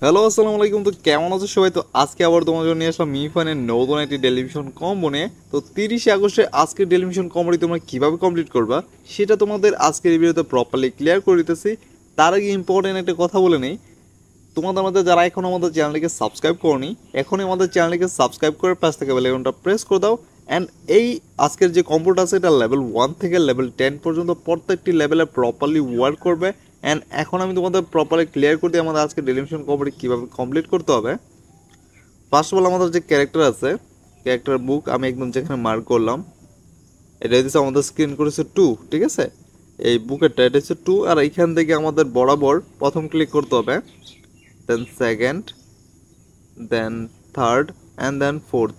Hello আসসালামু আলাইকুম। তো কেমন আছো সবাই? তো আজকে আবার তোমার জন্য নিয়ে আসলাম মিফানের নতুন একটি টেলিভিশন কম্বো নিয়ে। তো 30শে আগস্টে আজকের টেলিভিশন কম্বোটি তোমরা কীভাবে কমপ্লিট করবা সেটা তোমাদের আজকের এই ভিডিওতে প্রপারলি ক্লিয়ার করে দিতেছি। তার আগে ইম্পর্টেন্ট একটা কথা বলে নেই, তোমাদের মধ্যে যারা এখন আমাদের চ্যানেলটিকে সাবস্ক্রাইব করনি, এখনই আমাদের চ্যানেলটিকে সাবস্ক্রাইব করে পাশ থেকে বেল আইকনটা প্রেস করে দাও। অ্যান্ড এই আজকের যে কম্বোটা আছে এটা লেভেল 1 থেকে লেভেল 10 পর্যন্ত প্রত্যেকটি লেভেলে প্রপারলি ওয়ার্ক করবে। অ্যান্ড এখন আমি তোমাদের প্রপারলি ক্লিয়ার করে দিই আমাদের আজকে টেলিভিশন কম্বোটি কীভাবে কমপ্লিট করতে হবে। ফার্স্ট অফ অল আমাদের যে ক্যারেক্টার আছে, ক্যারেক্টার বুক আমি একদম যেখানে মার্ক করলাম এটা দিচ্ছে আমাদের স্ক্রিন করেছে 2, ঠিক আছে। এই বুকেরটা এটা হচ্ছে 2, আর এইখান থেকে আমাদের বরাবর প্রথম ক্লিক করতে হবে, then second, then third and then fourth.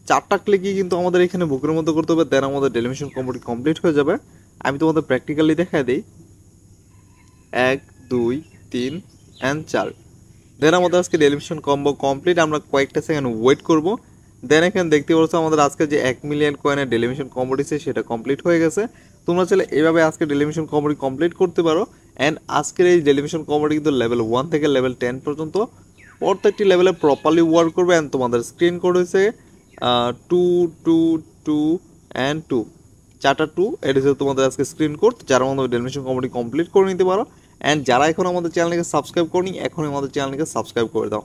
4টা ক্লিকই কিন্তু আমাদের এখানে বুকের মধ্যে করতে হবে, দেন আমাদের টেলিভিশন কম্বোটি কমপ্লিট হয়ে যাবে। আমি তোমাদের প্র্যাকটিক্যালি দেখাই দিই, 1 2 3 অ্যান্ড 4। দেন আমাদের আজকে টেলিভিশন কম্বো কমপ্লিট। আমরা কয়েকটা সেকেন্ড ওয়েট করব। দেন এখানে দেখতে পাচ্ছ আমাদের আজকে যে 1 মিলিয়ন কয়েনের টেলিভিশন কম্বোটি সেটা কমপ্লিট হয়ে গেছে। তোমরা চাইলে এইভাবে আজকে টেলিভিশন কম্বোটি কমপ্লিট করতে পারো। অ্যান্ড আজকের এই টেলিভিশন কম্বোটি কিন্তু লেভেল 1 থেকে লেভেল 10 পর্যন্ত প্রত্যেকটি লেভেলে প্রপারলি ওয়ার্ক করবে। অ্যান্ড তোমাদের স্ক্রিন কোড হয়েছে 2 2 2 অ্যান্ড 2, 4টা 2। এটা হচ্ছে তোমাদের আজকে স্ক্রিন কোড, যারা আমাদের টেলিভিশন কম্বোটি কমপ্লিট করে নিতে পারো। অ্যান্ড যারা এখন আমাদের চ্যানেলকে সাবস্ক্রাইব করনি, এখনই আমাদের চ্যানেলকে সাবস্ক্রাইব করে দাও।